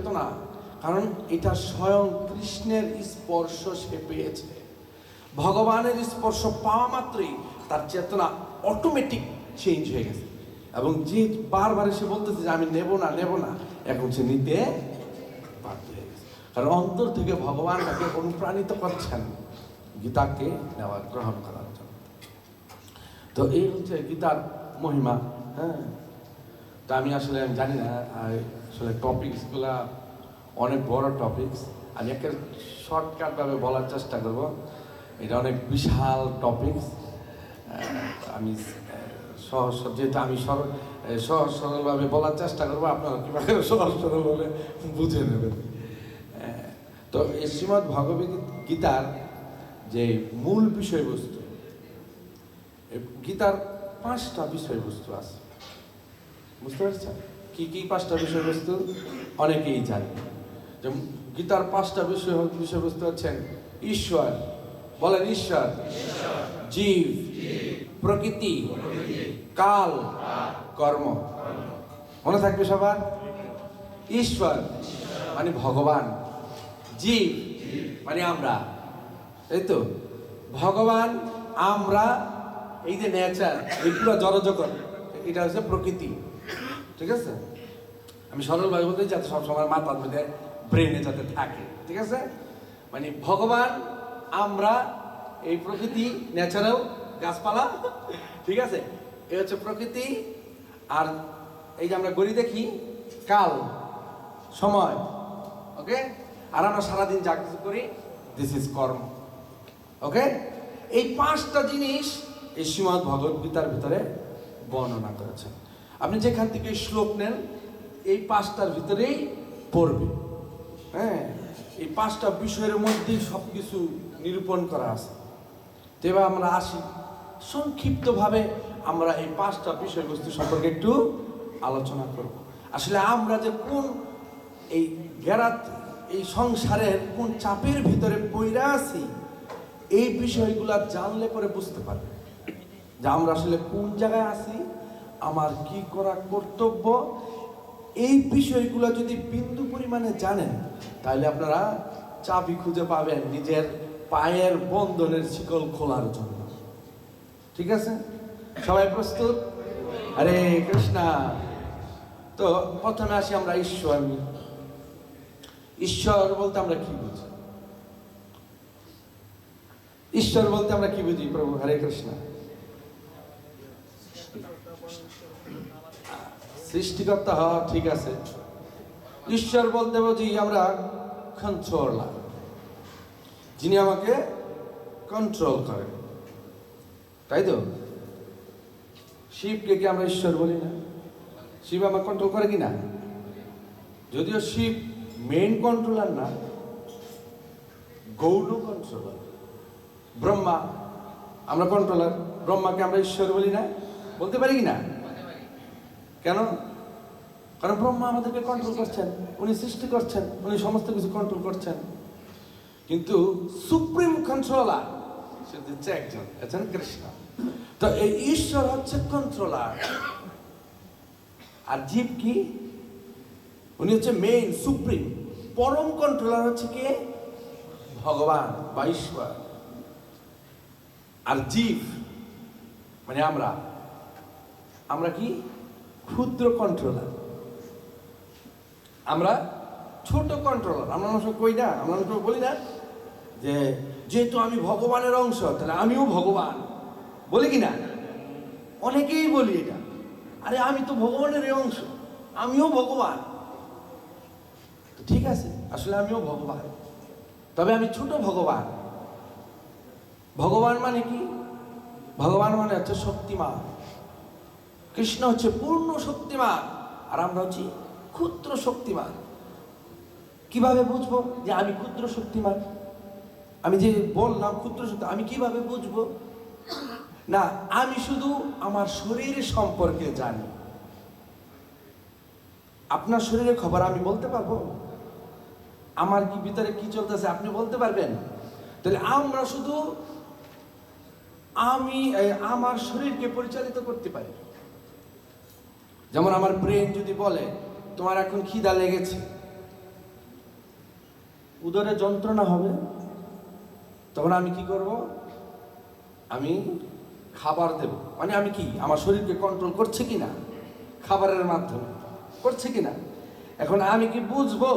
চেতনা, কারণ এটা স্বয়ং কৃষ্ণের স্পর্শ সে পেয়েছে। ভগবানের স্পর্শ পাওয়া মাত্রই তার চেতনা অটোমেটিক চেঞ্জ হয়ে গেছে, এবং যে বারবার সে বলতেছে যে আমি নেব না, এখন সে নিতে বাধ্য হয়ে গেছে, কারণ অন্তর থেকে ভগবান তাকে অনুপ্রাণিত করছেন গীতাকে নেওয়ার, গ্রহণ করার জন্য। তো এই হচ্ছে গীতার মহিমা। হ্যাঁ, তো আমি জানি না, আসলে টপিকসগুলা অনেক বড় টপিকস। আমি একটা শর্টকাটভাবে বলার চেষ্টা করব। এটা অনেক বিশাল টপিকস। আমি যেহেতু আমি সহজ সরলভাবে বলার চেষ্টা করবো, আপনারা কীভাবে সহজ সরলভাবে বুঝে নেবেন। তো এই শ্রীমদ্ ভগবত গীতার যে মূল বিষয়বস্তু, গীতার 5টা বিষয়বস্তু আছে, বুঝতে পারছেন? কি কি 5টা বিষয়বস্তু অনেকেই জানে। যে গীতার 5টা বিষয়বস্তু হচ্ছেন ঈশ্বর, বলেন ঈশ্বর, জীব, প্রকৃতি, কাল, কর্ম। মনে থাকবে সবার? ঈশ্বর মানে ভগবান, জীব মানে আমরা, এই তো ভগবান, আমরা, এই যে নেচার, এই পুরো জড়জগৎ, এটা হচ্ছে প্রকৃতি। ঠিক আছে? আমি সরলভাবে বলতে যাতে সবসময় মাথার মধ্যে, ব্রেনে যাতে থাকে। ঠিক আছে? মানে ভগবান, আমরা, এই প্রকৃতি, ন্যাচারাল, গাছপালা। ঠিক আছে? এই হচ্ছে প্রকৃতি। আর এই যে আমরা গড়ি দেখি, কাল, সময়। ওকে? আর আমরা সারাদিন যা কিছু করি, দিস ইজ কর্ম। ওকে? এই 5টা জিনিস এই শ্রীমদ্ ভগবত গীতার ভিতরে বর্ণনা করেছেন। আপনি যেখান থেকে শ্লোক নেন, এই 5টার ভিতরেই পড়বে। হ্যাঁ, এই 5টা বিষয়ের মধ্যেই সব কিছু নিরূপণ করা আছে। তো এবার আমরা আসি, সংক্ষিপ্তভাবে আমরা এই 5টা বিষয়বস্তু সম্পর্কে একটু আলোচনা করব। আসলে আমরা যে কোন এই এই সংসারের কোন চাপের ভিতরে পইরা আছি, এই বিষয়গুলা জানলে পরে বুঝতে পারবে যে আমরা আসলে কোন জায়গায় আছি, আমার কি করা কর্তব্য। এই বিষয়গুলো যদি বিন্দু পরিমাণে জানেন, তাহলে আপনারা চাবি খুঁজে পাবেন নিজের পায়ের বন্ধনের শিকল খোলার জন্য। ঠিক আছে? সবাই প্রস্তুত? হরে কৃষ্ণা। তো প্রথমে আসি আমরা ঈশ্বর। ঈশ্বর বলতে আমরা কি বুঝি? ঈশ্বর বলতে আমরা কি বুঝি প্রভু? হরে কৃষ্ণ। সৃষ্টিকর্তা হওয়া ঠিক আছে। ঈশ্বর বলতে বুঝি আমরা কন্ট্রোলার, যিনি আমাকে কন্ট্রোল করেন, তাই তো? শিবকে কি আমরা ঈশ্বর বলি না? শিব আমাকে কন্ট্রোল করে কিনা? যদিও শিব মেইন কন্ট্রোলার না, গৌণ কন্ট্রোলার। ব্রহ্মা, আমরা কন্ট্রোলার, ব্রহ্মাকে আমরা ঈশ্বর বলি না? বলতে পারি কিনা? কেন? কারণ ব্রহ্মা আমাদেরকে কন্ট্রোল করছেন, উনি সৃষ্টি করছেন, উনি সমস্ত কিছু কন্ট্রোল করছেন। কিন্তু সুপ্রিম কন্ট্রোলার সে হচ্ছে একজন, আছেন কৃষ্ণ। তো এই ঈশ্বর হচ্ছে কন্ট্রোলার। আর জীব কি? উনি হচ্ছে মেইন, সুপ্রিম, পরম কন্ট্রোলার হচ্ছে কে? ভগবান বা ঈশ্বর। আর জীব মানে আমরা কি? ক্ষুদ্র কন্ট্রোলার, আমরা ছোট কন্ট্রোলার। আমরা অনেক কই না, আমরা অনেক বলি না যে যেহেতু আমি ভগবানের অংশ, তাহলে আমিও ভগবান, বলি কিনা? অনেকেই বলি এটা। আরে আমি তো ভগবানের অংশ, আমিও ভগবান। ঠিক আছে, আসলে আমিও ভগবান, তবে আমি ছোট ভগবান। ভগবান মানে কি? ভগবান মানে হচ্ছে শক্তিমান। কৃষ্ণ হচ্ছে পূর্ণ শক্তিমান, আর আমরা হচ্ছি ক্ষুদ্র শক্তিমান। কিভাবে বুঝবো যে আমি ক্ষুদ্র শক্তিমান? আমি যে বললাম ক্ষুদ্র শক্তি, আমি কিভাবে বুঝবো? না, আমি শুধু আমার শরীর সম্পর্কে জানি। আপনার শরীরের খবর আমি বলতে পারবো? আমার কি ভিতরে কি চলতেছে আপনি বলতে পারবেন? তাহলে আমরা শুধু আমার শরীরকে পরিচালিত করতে পারি। যেমন আমার ব্রেন যদি বলে তোমার এখন খিদা লেগেছে, উদরে যন্ত্রণা হবে, তখন আমি কি করব? আমি খাবার দেব। মানে আমি কি আমার শরীরকে কন্ট্রোল করছে কিনা, খাবারের মাধ্যমে করছে কিনা। এখন আমি কি বুঝবো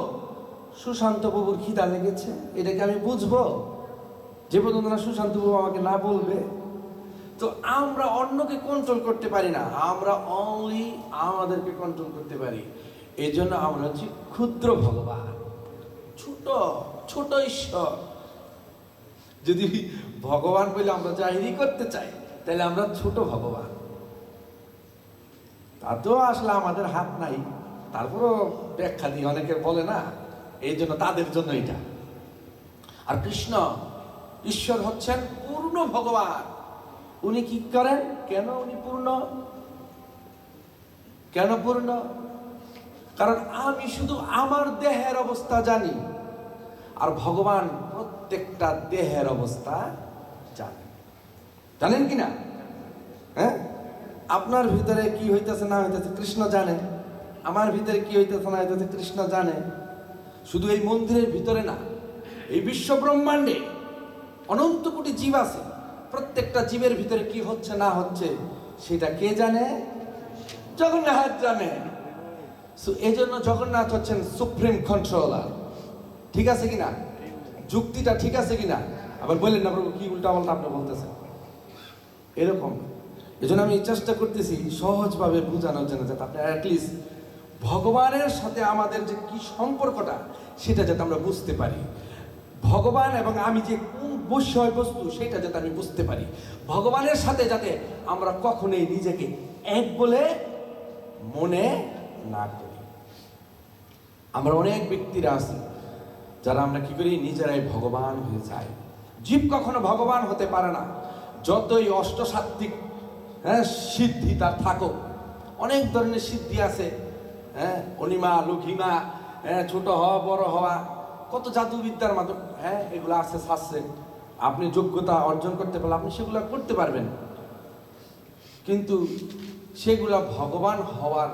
সুশান্ত বাবুর খিদা লেগেছে? এটাকে আমি বুঝবো যে পর্যন্ত না সুশান্ত বাবু আমাকে না বলবে। তো আমরা অন্যকে কন্ট্রোল করতে পারি না, আমরা অনলি আমাদেরকে কন্ট্রোল করতে পারি। এই জন্য আমরা হচ্ছি ক্ষুদ্র ভগবান, ছোট ছোট ঈশ্বর। যদি ভগবান বলে আমরা জাহিরি করতে চাই, তাহলে আমরা ছোট ভগবান। তাতেও আসলে আমাদের হাত নাই, তারপরও ব্যাখ্যা দিয়ে অনেকে বলে না, এই জন্য তাদের জন্য এটা। আর কৃষ্ণ ঈশ্বর হচ্ছেন পূর্ণ ভগবান। উনি কি করেন? কেন উনি পূর্ণ? কেন পূর্ণ? কারণ আমি শুধু আমার দেহের অবস্থা জানি, আর ভগবান প্রত্যেকটা দেহের অবস্থা জানেন। জানেন কিনা? হ্যাঁ, আপনার ভিতরে কি হইতেছে না হইতেছে কৃষ্ণ জানে, আমার ভিতরে কি হইতেছে না হইতেছে কৃষ্ণ জানে। শুধু এই মন্দিরের ভিতরে না, এই বিশ্ব ব্রহ্মাণ্ডে অনন্ত কোটি জীব আছে, প্রত্যেকটা জীবের ভিতরে কি হচ্ছে না হচ্ছে সেটা কে জানে? জগন্নাথ জানে। এই জন্য জগন্নাথ হচ্ছেন সুপ্রিম কন্ট্রোলার। ঠিক আছে কিনা? যুক্তিটা ঠিক আছে কিনা? আবার বললেন না প্রভু কি উল্টা পাল্টা আপনি বলতেছেন, এরকম। এই জন্য আমি চেষ্টা করতেছি সহজভাবে বোঝানোর জন্য, যাতে আপনি অ্যাটলিস্ট ভগবানের সাথে আমাদের যে কি সম্পর্কটা সেটা যাতে আমরা বুঝতে পারি। ভগবান এবং আমি যে কোন বিষয় বস্তু সেটা যাতে আমি বুঝতে পারি। ভগবানের সাথে যাতে আমরা কখনোই নিজেকে এক বলে মনে না করি। আমরা অনেক ব্যক্তিরা আছি যারা আমরা কি করি, নিজেরাই ভগবান হয়ে যাই। জীব কখনো ভগবান হতে পারে না, যতই অষ্টসাত্ত্বিক সিদ্ধি তার থাকুক। অনেক ধরনের সিদ্ধি আছে, অনিমা লঘিমা, ছোট হওয়া বড় হওয়া, কত জাদুবিদ্যার মাধ্যমে এগুলো আছে শাস্ত্রে। আপনি যোগ্যতা অর্জন করতে পারলে আপনি সেগুলো করতে পারবেন, কিন্তু সেগুলা ভগবান হওয়ার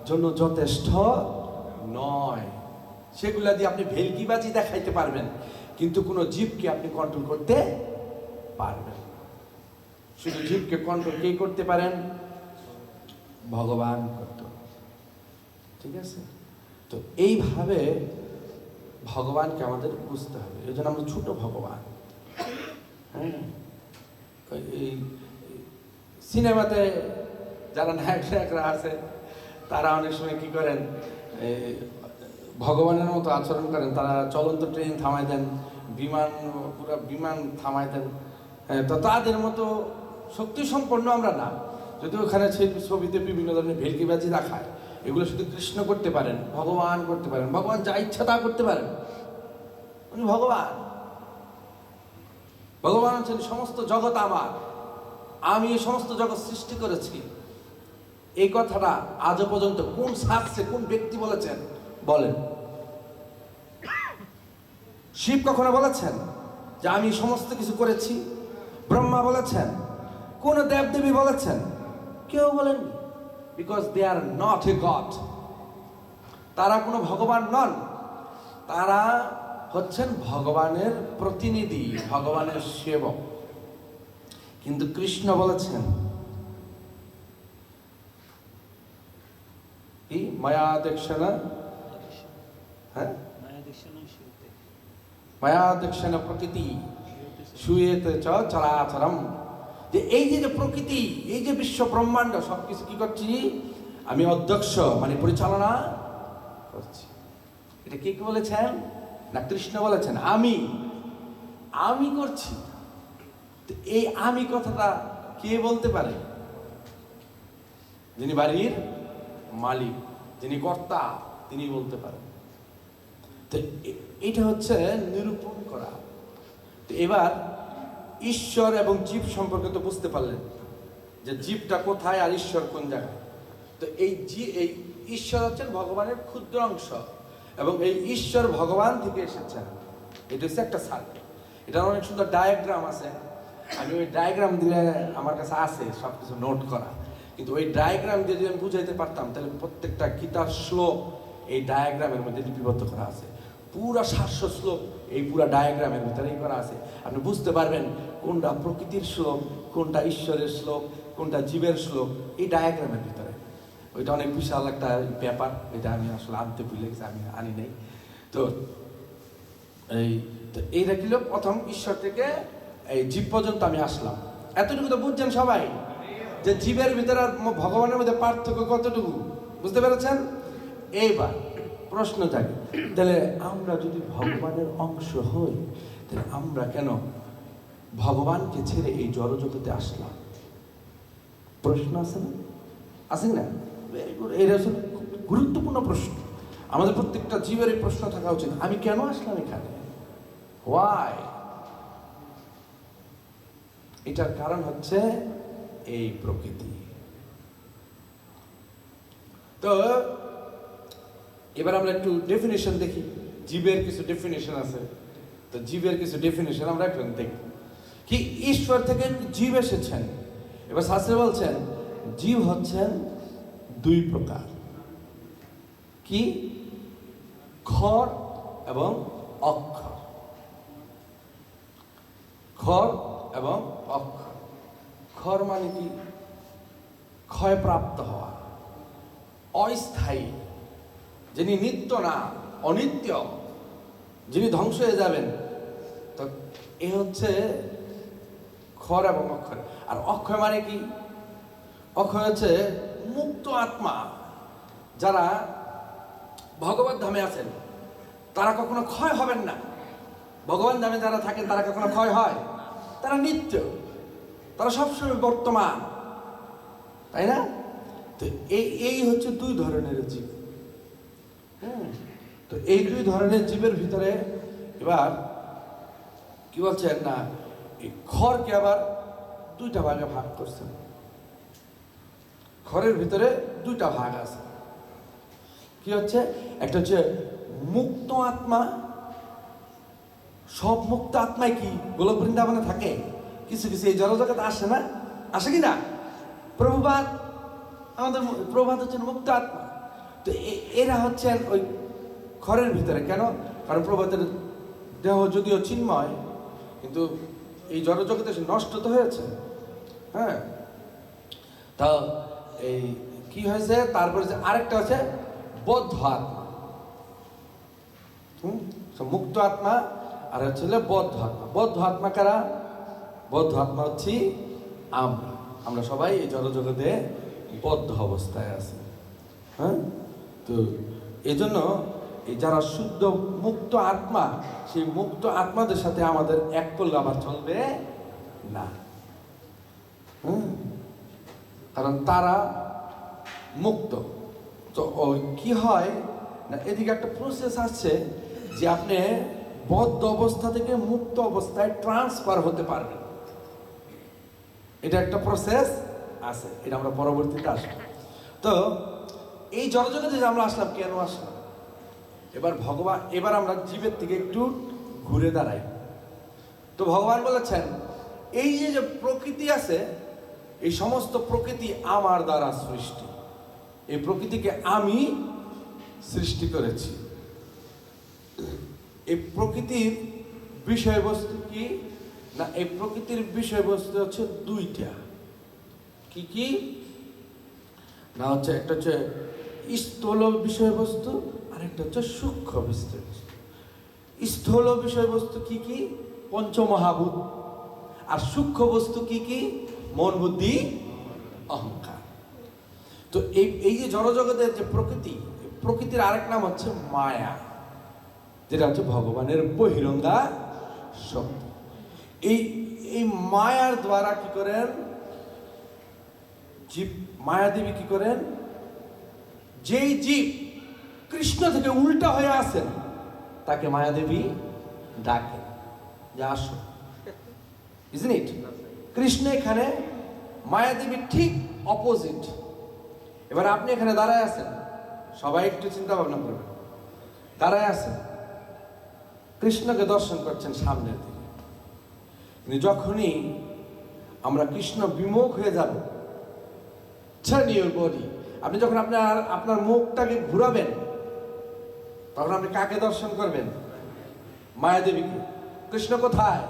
জন্য যথেষ্ট নয়। সেগুলা দিয়ে আপনি ভেলকিবাজি দেখাইতে পারবেন, কিন্তু কোনো জীবকে আপনি কন্ট্রোল করতে পারবেন। শুধু জীবকে কন্ট্রোল কে করতে পারেন? ভগবান করতে। ঠিক আছে? তো এইভাবে ভগবানকে আমাদের বুঝতে হবে। এই জন্য আমরা ছোট ভগবান। হ্যাঁ, এই সিনেমাতে যারা নায়করা আছে তারা অনেক সময় কি করেন, ভগবানের মতো আচরণ করেন। তারা চলন্ত ট্রেন থামাই দেন, পুরো বিমান থামাই দেন। তো তাদের মতো শক্তি সম্পন্ন আমরা না। যদি ওখানে সেই ছবিতে বিভিন্ন ধরনের ভেলকিবাজি দেখায়, এগুলো শুধু কৃষ্ণ করতে পারেন, ভগবান করতে পারেন। ভগবান যা ইচ্ছা তা করতে পারেন, উনি ভগবান। ভগবান হচ্ছেন সমস্ত জগৎ আমার, আমি এই সমস্ত জগৎ সৃষ্টি করেছি। এই কথাটা আজও পর্যন্ত কোন শাস্ত্রে কোন ব্যক্তি বলেছেন? বলেন। শিব কখনো বলেছেন যে আমি সমস্ত কিছু করেছি? ব্রহ্মা বলেছেন? কোন দেবদেবী বলেছেন? কেউ বলেননি। Because they are not a god. তারা কোনো ভগবান নন, তারা হচ্ছেন ভগবানের প্রতিনিধি, ভগবানের সেবক। কিন্তু কৃষ্ণ বলেছেন কি? মায়া দক্ষিণা, মায়া দক্ষিণা প্রকৃতি শুয়েতে চরাচরম। যে এই যে প্রকৃতি, এই যে বিশ্ব ব্রহ্মাণ্ড সবকিছু কি করছি? আমি অধ্যক্ষ, মানে পরিচালনা করছি। এটা কে বলেছেন? না কৃষ্ণ বলেছেন আমি করছি। এই আমি কথাটা কে বলতে পারে? যিনি বাড়ির মালিক, যিনি কর্তা, তিনি বলতে পারেন। তো এটা হচ্ছে নিরূপণ করা। তো এবার ঈশ্বর এবং জীব সম্পর্কে তো বুঝতে পারলেন যে জীবটা কোথায় আর ঈশ্বর কোন জায়গায়। তো এই ঈশ্বর হচ্ছেন ভগবানের ক্ষুদ্র অংশ, এবং এই ঈশ্বর ভগবান থেকে এসেছেন। এটা হচ্ছে একটা সার্কেল। এটার অনেক সুন্দর ডায়াগ্রাম আছে। আমি ওই ডায়াগ্রাম দিলে আমার কাছে আছে সব কিছু নোট করা, কিন্তু ওই ডায়াগ্রাম দিয়ে যদি আমি বুঝাইতে পারতাম তাহলে প্রত্যেকটা গীতার শ্লোক এই ডায়াগ্রামের মধ্যে লিপিবদ্ধ করা আছে। পুরা 700 শ্লোক এই পুরা ডায়াগ্রামের ভিতরেই করা আছে। আপনি বুঝতে পারবেন কোনটা প্রকৃতির শ্লোক, কোনটা ঈশ্বরের শ্লোক, কোনটা জীবের শ্লোক, এই ডায়াগ্রামের ভিতরে। ওইটা অনেক বিশাল একটা ব্যাপার, এটা আমি আসলে আনতে ভুলে গেছি, আমি আনি নাই। তো এইটা ছিল প্রথম, ঈশ্বর থেকে এই জীব পর্যন্ত আমি আসলাম। এতটুকু তো বুঝছেন সবাই, যে জীবের ভিতরে আর ভগবানের মধ্যে পার্থক্য কতটুকু, বুঝতে পেরেছেন? এইবার প্রশ্ন থাকে, তাহলে আমরা যদি ভগবানের অংশ হই, তাহলে আমরা কেন ভগবানকে ছেড়ে এই জড়জগতে আসলাম? প্রশ্ন আছে না? আছে না? Very good. এটা আসলে গুরুত্বপূর্ণ প্রশ্ন। আমাদের প্রত্যেকটা জীবের এই প্রশ্ন থাকা উচিত, আমি কেন আসলাম এখানে? ওয়াই? এটার কারণ হচ্ছে এই প্রকৃতি। তো এবার আমরা একটু ডেফিনেশন দেখি। জীবের কিছু ডেফিনেশন আছে, তো জীবের কিছু ডেফিনেশন আমরা এখন দেখি। কি ঈশ্বর থেকে জীব এসেছেন। এবার শাস্ত্রে বলছেন জীব হচ্ছেন দুই প্রকার। কি? ক্ষর এবং অক্ষর। ক্ষর এবং অক্ষর। ক্ষর মানে কি? ক্ষয়প্রাপ্ত হওয়া, অস্থায়ী, যিনি নিত্য না, অনিত্য, যিনি ধ্বংস হয়ে যাবেন। তো এ হচ্ছে ক্ষর এবং অক্ষর। আর অক্ষয় মানে কি? অক্ষয় হচ্ছে মুক্ত আত্মা, যারা ভগবত ধামে আছেন তারা কখনো ক্ষয় হবেন না। ভগবান ধামে যারা থাকেন তারা কখনো ক্ষয় হয়? তারা নিত্য, তারা সবসময় বর্তমান, তাই না? তো এই হচ্ছে দুই ধরনের জীব। তো এই দুই ধরনের জীবের ভিতরে এবার কি বলছেন না, এই খড়কে আবার দুইটা ভাগে ভাগ করছেন। খড়ের ভিতরে দুইটা ভাগ আছে। কি হচ্ছে? একটা হচ্ছে মুক্ত আত্মা। সব মুক্ত আত্মাই কি গোলক বৃন্দাবনে থাকে? কিছু কিছু এই জড়জগতে আসে না? আসে কি না? প্রভুপাদ, আমাদের প্রভুপাদ হচ্ছেন মুক্ত আত্মা। তো এরা হচ্ছেন ওই খড়ের ভিতরে। কেন? কারণ প্রভুপাদের দেহ যদিও চিন্ময়, কিন্তু এই জড়জগতে সে নষ্ট তো হয়েছে। হ্যাঁ, তা এই কি হয়েছে? তারপরে আরেকটা হচ্ছে বদ্ধ আত্মা। মুক্ত আত্মা আর হচ্ছে বদ্ধ আত্মা। বদ্ধ আত্মা কারা? বদ্ধ আত্মা হচ্ছি আমরা সবাই এই জড়জগতে বদ্ধ অবস্থায় আছি। হ্যাঁ, তো এই জন্য এই যারা শুদ্ধ মুক্ত আত্মা, সেই মুক্ত আত্মাদের সাথে আমাদের এক করলে আবার চলবে না। কারণ তারা মুক্ত। তো কি হয় না, এদিকে একটা প্রসেস আছে যে আপনি বদ্ধ অবস্থা থেকে মুক্ত অবস্থায় ট্রান্সফার হতে পারবেন। এটা একটা প্রসেস আছে, এটা আমরা পরবর্তীতে আসবো। তো এই জড়জগতে যে আমরা আসলাম, কেন আসলাম? এবার আমরা জীবের থেকে একটু ঘুরে দাঁড়াই। তো ভগবান বলেছেন এই যে প্রকৃতি আছে, এই সমস্ত প্রকৃতি আমার দ্বারা সৃষ্টি। এই প্রকৃতিকে আমি সৃষ্টি করেছি। এই প্রকৃতির বিষয়বস্তু কি না? এই প্রকৃতির বিষয়বস্তু হচ্ছে দুইটা। কি কি না? হচ্ছে একটা হচ্ছে স্থূল বিষয়বস্তু, আর একটা হচ্ছে সূক্ষ্ম বিষয়বস্তু। স্থূল বিষয়বস্তু কি কি? পঞ্চমহাভূত। আর সূক্ষ্ম বস্তু কি কি? মন, বুদ্ধি, অহংকার। তো এই যে জড়জগতের যে প্রকৃতি, প্রকৃতির আরেক নাম হচ্ছে মায়া, যেটা হচ্ছে ভগবানের বহিরঙ্গা শক্তি। এই মায়ার দ্বারা কি করেন জীব? মায়াদেবী কি করেন? যেই জীব কৃষ্ণ থেকে উল্টা হয়ে আসেন তাকে মায়াদেবী ডাকেন যে আসো। Isn't it? কৃষ্ণ এখানে, মায়াদেবী ঠিক অপোজিট। এবার আপনি এখানে দাঁড়ায় আছেন, সবাই একটু চিন্তা ভাবনা করবেন। দাঁড়ায় আছেন, কৃষ্ণকে দর্শন করছেন সামনের দিকে, কিন্তু যখনই আমরা কৃষ্ণ বিমুখ হয়ে যাব, turn your body, আপনি যখন আপনার মুখটাকে ঘুরাবেন, তখন আপনি কাকে দর্শন করবেন? মায়াদেবীকে। কৃষ্ণ কোথায়?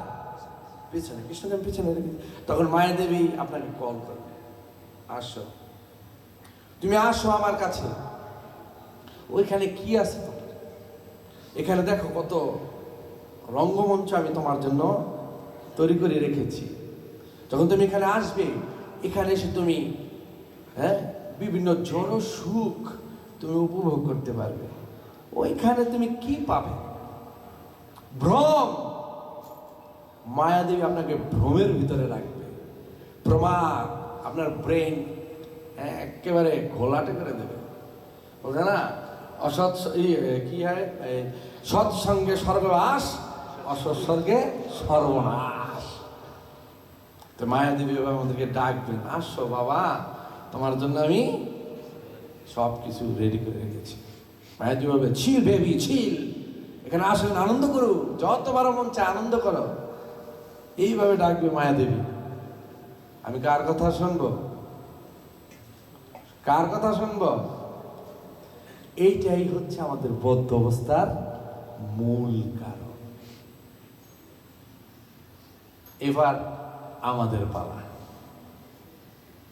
পিছনে। কৃষ্ণকে পিছনে রেখে তখন মায়াদেবী আপনাকে কল করবে, আসো, তুমি আসো আমার কাছে। ওইখানে কি আছে তোমার? এখানে দেখো কত রঙ্গমঞ্চ আমি তোমার জন্য তৈরি করে রেখেছি। যখন তুমি এখানে আসবে, এখানে এসে তুমি বিভিন্ন জড় সুখ তুমি উপভোগ করতে পারবে। ওইখানে তুমি কি পাবে? ভ্রম। মায়াদেবী আপনাকে ভ্রমের ভিতরে রাখবে। প্রমাদ, আপনার ব্রেন একেবারে ঘোলাটে করে দেবে। বলছে না, অসৎ কি হয়, সৎসঙ্গে স্বর্গবাস, অসৎসঙ্গে সর্বনাশ। তো মায়াদেবী বাবা আমাদেরকে ডাকবেন, আসো বাবা, তোমার জন্য আমি সব কিছু রেডি করে রেখেছি। মায়াদেবী বলবে, ছিল বেবি ছিল, এখানে আসেন, আনন্দ করো, যতবার মন চায় আনন্দ করো। এইভাবে ডাকবে মায়াদেবী। আমি কার কথা শুনবো? কার কথা শুনবো? এইটাই হচ্ছে আমাদের বদ্ধ অবস্থার মূল কারণ। এবার আমাদের পালা।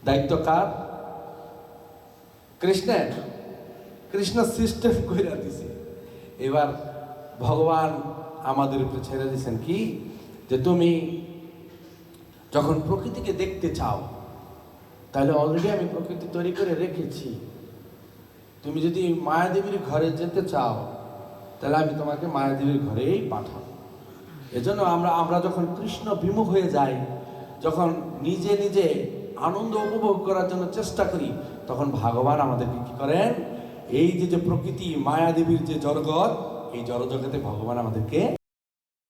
দায়িত্ব কার? কৃষ্ণের। কৃষ্ণ সিস্টেম কইরা দিছে। এবার ভগবান আমাদের উপরে ছেড়ে দিয়েছেন কি, যে তুমি যখন প্রকৃতিকে দেখতে চাও, তাহলে অলরেডি আমি প্রকৃতি তৈরি করে রেখেছি। তুমি যদি মায়াদেবীর ঘরে যেতে চাও, তাহলে আমি তোমাকে মায়াদেবীর ঘরেই পাঠাবো। এজন্য আমরা যখন কৃষ্ণ বিমুখ হয়ে যাই, যখন নিজে নিজে আনন্দ উপভোগ করার জন্য চেষ্টা করি, তখন ভগবান আমাদেরকে কি করেন, এই যে প্রকৃতি মায়াদেবীর যে জড়জগৎ, এই জড়জগতে ভগবান আমাদেরকে